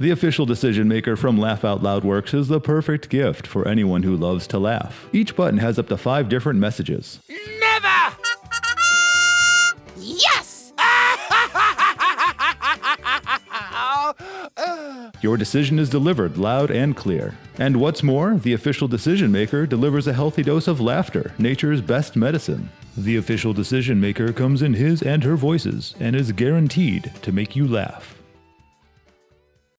The official decision maker from Laugh Out Loud Works is the perfect gift for anyone who loves to laugh. Each button has up to 5 different messages. Never! Yes! Your decision is delivered loud and clear. And what's more, the official decision maker delivers a healthy dose of laughter, nature's best medicine. The official decision maker comes in his and her voices and is guaranteed to make you laugh.